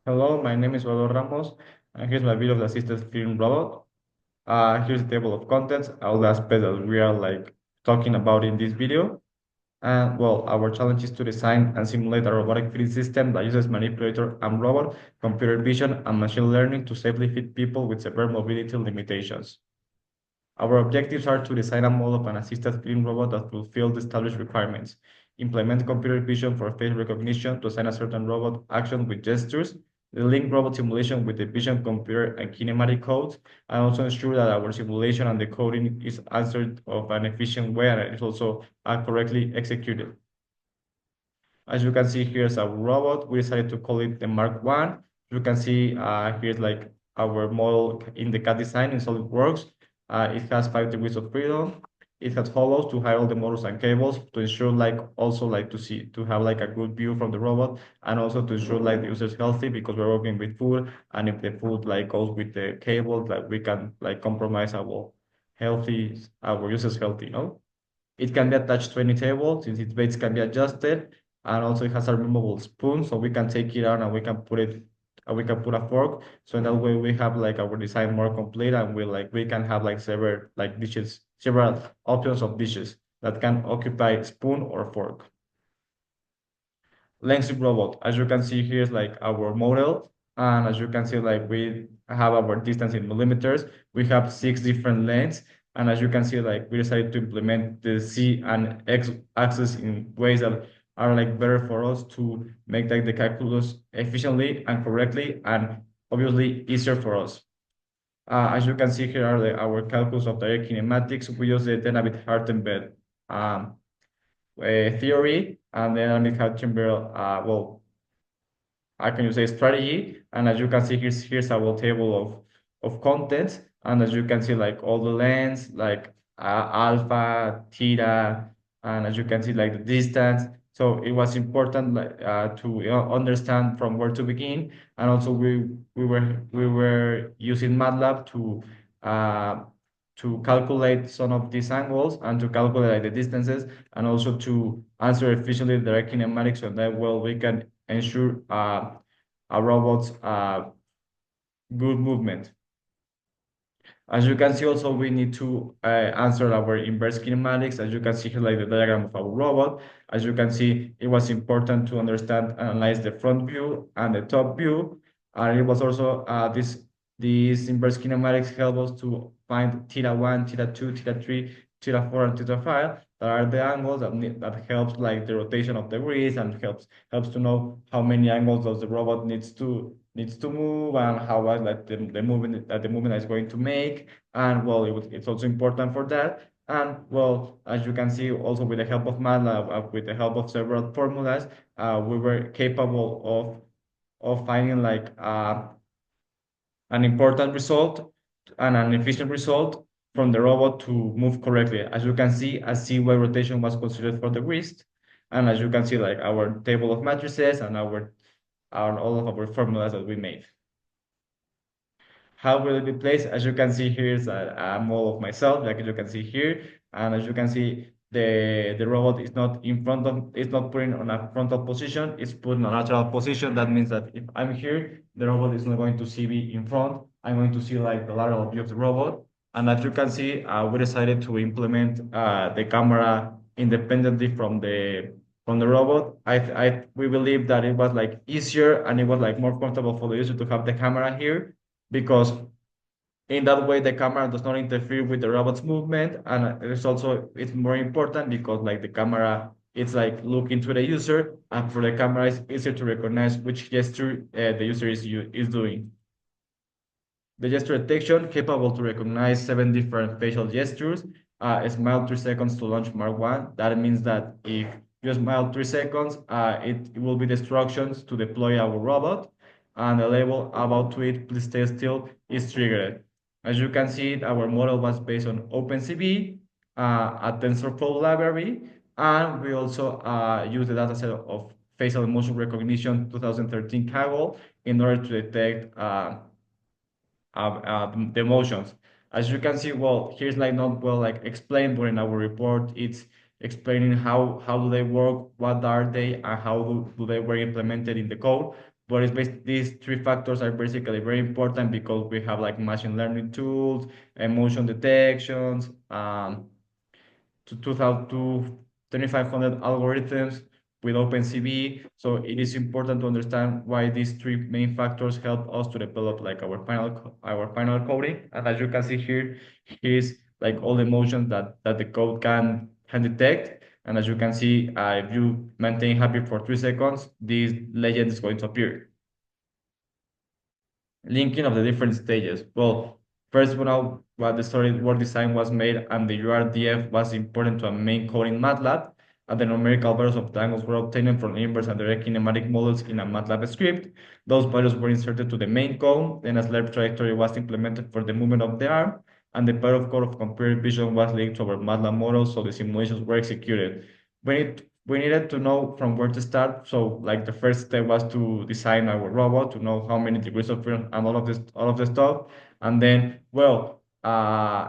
Hello, my name is Eduardo Ramos, and here's my video of the assisted film robot. Here's the table of contents, all the aspects that we are talking about in this video. And well, our challenge is to design and simulate a robotic feeding system that uses manipulator and robot, computer vision, and machine learning to safely feed people with severe mobility limitations. Our objectives are to design a model of an assisted feeding robot that fulfills the established requirements, implement computer vision for face recognition to assign a certain robot action with gestures, link robot simulation with the vision computer and kinematic codes, and also ensure that our simulation and the coding is answered of an efficient way and is also correctly executed. As you can see, here's our robot. We decided to call it the Mark One. You can see here's our model in the CAD design in SolidWorks. It has 5 degrees of freedom. It has hollows to hide all the motors and cables to ensure also to have a good view from the robot and also to ensure the user is healthy because we're working with food and if the food goes with the cable we can compromise our users healthy, no? It can be attached to any table since its weights can be adjusted, and also it has a removable spoon, so we can take it out and we can put a fork. So in that way, we have our design more complete, and we can have several dishes, several options of dishes that can occupy spoon or fork. Length robot, as you can see here, is our model, and as you can see, we have our distance in millimeters. We have 6 different lengths, and as you can see, we decided to implement the Z and X axis in ways that are better for us to make the calculus efficiently and correctly, and obviously easier for us. As you can see here are our calculus of direct kinematics. We use the Denavit-Hartenberg um, theory and then Denavit-Hartenberg, I can use a strategy. And as you can see, here's our table of contents. And as you can see, all the lengths, alpha, theta, and as you can see, the distance. So it was important to understand from where to begin. And also we were using MATLAB uh, to calculate some of these angles and to calculate the distances and also to answer efficiently the direct kinematics so that we can ensure a robot's good movement. As you can see, also we need to answer our inverse kinematics. As you can see here, the diagram of our robot. As you can see, it was important to understand, analyze the front view and the top view. And it was also these inverse kinematics help us to find theta one, theta two, theta three, theta four, and theta five. That are the angles that helps the rotation of the wrist and helps to know how many angles does the robot needs to move and how the movement that the movement is going to make. And well, it's also important for that. And well, as you can see, also with the help of MATLAB, with the help of several formulas, we were capable of finding an important result and an efficient result from the robot to move correctly. As you can see, a CY rotation was considered for the wrist. And as you can see, our table of matrices and all of our formulas that we made. How will it be placed? As you can see here is a model of myself, like you can see here. And as you can see, the robot is not it's not putting on a frontal position, it's put in a lateral position. That means that if I'm here, the robot is not going to see me in front. I'm going to see the lateral view of the robot. And as you can see, we decided to implement the camera independently from the robot. We believe that it was easier and it was more comfortable for the user to have the camera here because in that way the camera does not interfere with the robot's movement, and it's more important because the camera it's looking to the user, and for the camera it's easier to recognize which gesture the user is doing. The gesture detection capable to recognize 7 different facial gestures. Smile 3 seconds to launch Mark 1. That means that if you smile 3 seconds, it will be the instructions to deploy our robot, and the label about to it, please stay still, is triggered. As you can see, our model was based on OpenCV, a TensorFlow library, and we also use the dataset of facial motion recognition 2013 Kaggle in order to detect the emotions. As you can see, well, here's not well explained, but in our report, explaining how do they work, what are they, and how do they were implemented in the code. But these three factors are basically very important because we have like machine learning tools, emotion detections, to 2000 to 2500 algorithms with OpenCV. So it is important to understand why these three main factors help us to develop like our final coding. And as you can see here, here's like all the motions that the code can detect. And as you can see, if you maintain happy for 3 seconds, this legend is going to appear. Linking of the different stages. Well, first of all, what the storyboard design was made and the URDF was important to a main code in MATLAB, and the numerical values of the angles were obtained from inverse and direct kinematic models in a MATLAB script. Those values were inserted to the main code, then a slab trajectory was implemented for the movement of the arm, and the pair of code of computer vision was linked to our MATLAB model, so the simulations were executed. We needed to know from where to start. So like the first step was to design our robot to know how many degrees of freedom and all of the stuff. And then, well,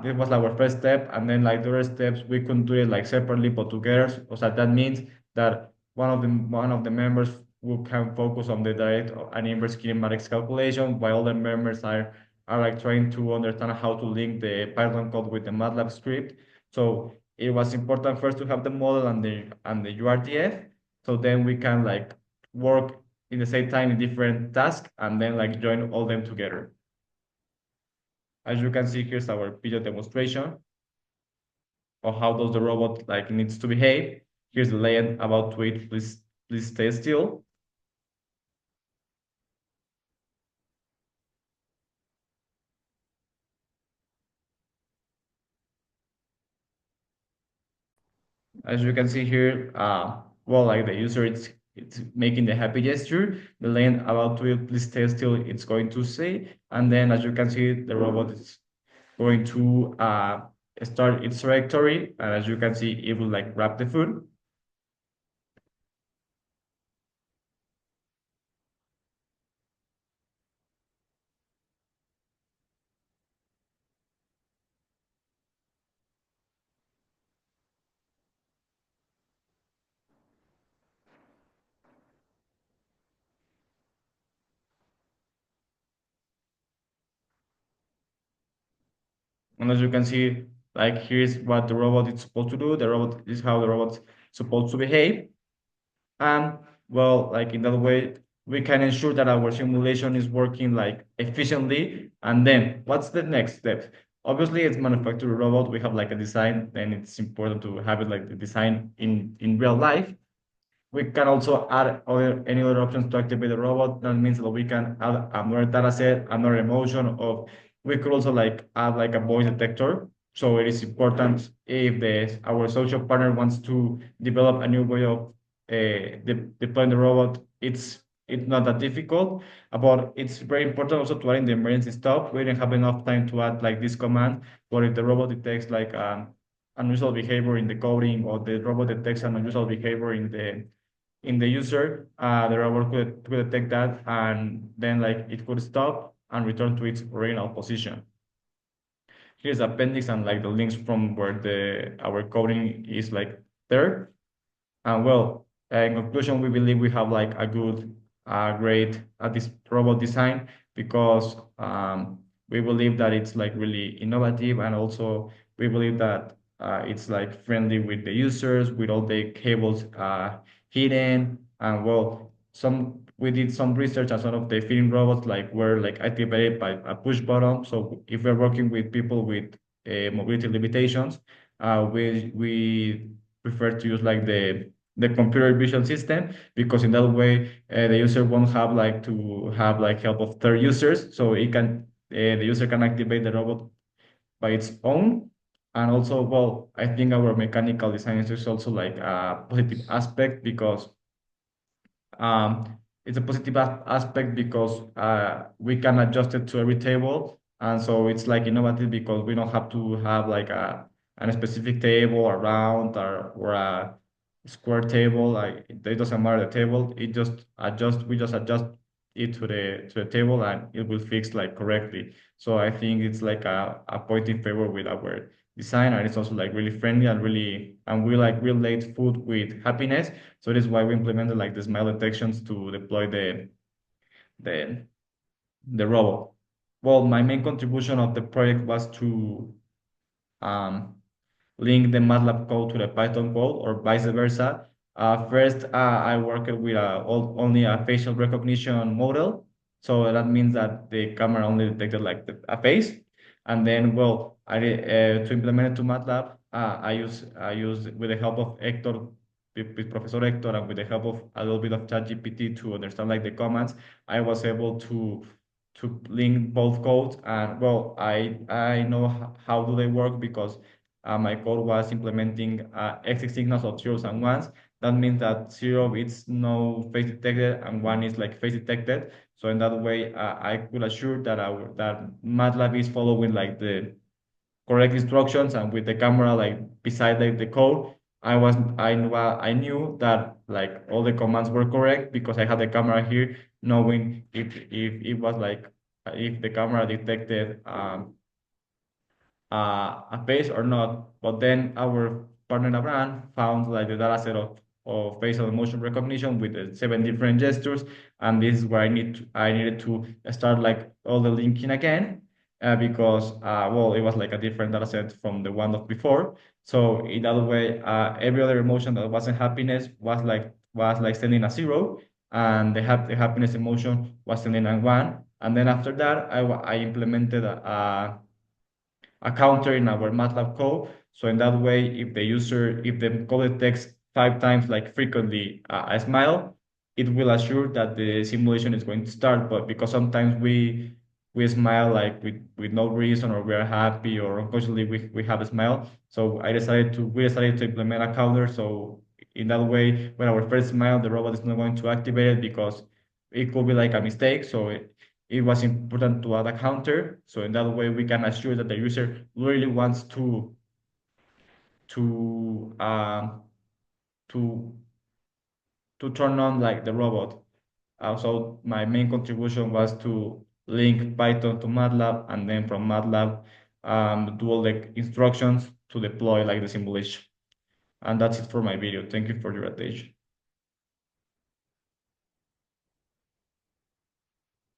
this was our first step. And then like the other steps, we couldn't do it like separately, but together. So that means that one of the members who can focus on the direct and inverse kinematics calculation, while other members are like trying to understand how to link the Python code with the MATLAB script. So it was important first to have the model and the URTF, so then we can like work in the same time in different tasks and then like join all them together. As you can see, here's our video demonstration of how does the robot like needs to behave. Here's the layout about to it. Please stay still. As you can see here, well, like the user, it's making the happy gesture. The lane about to it, please stay still. It's going to say, and then as you can see, the robot is going to start its trajectory, and as you can see, it will like grab the food. And as you can see, like here's what the robot is supposed to do. The robot is how the robot's supposed to behave. And well, like in that way, we can ensure that our simulation is working like efficiently. And then what's the next step? Obviously, it's manufacture a robot. We have like a design, and it's important to have it like the design in real life. We can also add any other options to activate the robot. That means that we can add another data set, another emotion of, we could also like add like a voice detector. So it is important if our social partner wants to develop a new way of deploying the robot, it's not that difficult. But it's very important also to add in the emergency stuff. We didn't have enough time to add like this command, but if the robot detects like unusual behavior in the coding, or the robot detects an unusual behavior in the user, the robot could detect that, and then like it could stop and return to its original position. Here's appendix and like the links from where the our coding is like there. And well, in conclusion, we believe we have like a good, great this robot design because we believe that it's like really innovative, and also we believe that it's like friendly with the users, with all the cables hidden. And well, some we did some research, and some of the feeding robots like were like activated by a push button. So if we're working with people with mobility limitations, we prefer to use like the computer vision system, because in that way the user won't have like to have like help of third users, so the user can activate the robot by its own. And also, well, I think our mechanical design is also like a positive aspect, because it's a positive aspect because we can adjust it to every table, and so it's like innovative because we don't have to have like a specific table, a round, or a square table. Like it doesn't matter the table. It just adjust. We just adjust it to the table, and it will fix like correctly. So I think it's like a point in favor with design, and it's also like really friendly and really, and we like relate food with happiness. So this is why we implemented like the smile detections to deploy the the robot. Well, my main contribution of the project was to um, link the MATLAB code to the Python code or vice versa. First, I worked with only a facial recognition model. So that means that the camera only detected like a face. And then, well, to implement it to MATLAB, I use with the help of Hector, with Professor Hector, and with the help of a little bit of ChatGPT to understand like the commands, I was able to link both codes. And well, I know how do they work because my code was implementing exit signals of zeros and ones. That means that zero is no face detected and one is like face detected. So in that way, I could assure that that MATLAB is following like the correct instructions, and with the camera like beside the code, I knew that like all the commands were correct because I had the camera here, knowing if it was like if the camera detected a face or not. But then our partner Abraham found like the data set of facial motion recognition with the 7 different gestures. And this is where I needed to start like all the linking again because well, it was like a different data set from the one of before. So in that way, every other emotion that wasn't happiness was like sending a zero, and the happiness emotion was sending a one. And then after that, I implemented a counter in our MATLAB code. So in that way, if the code detects 5 times like frequently a smile, it will assure that the simulation is going to start. But because sometimes we smile like with no reason, or we are happy, or unconsciously we have a smile. So we decided to implement a counter. So in that way, when our first smile, the robot is not going to activate it because it could be like a mistake. So it was important to add a counter. So in that way, we can assure that the user really wants to um, to to turn on like the robot. So my main contribution was to link Python to MATLAB, and then from MATLAB do all the instructions to deploy like the simulation. And that's it for my video. Thank you for your attention.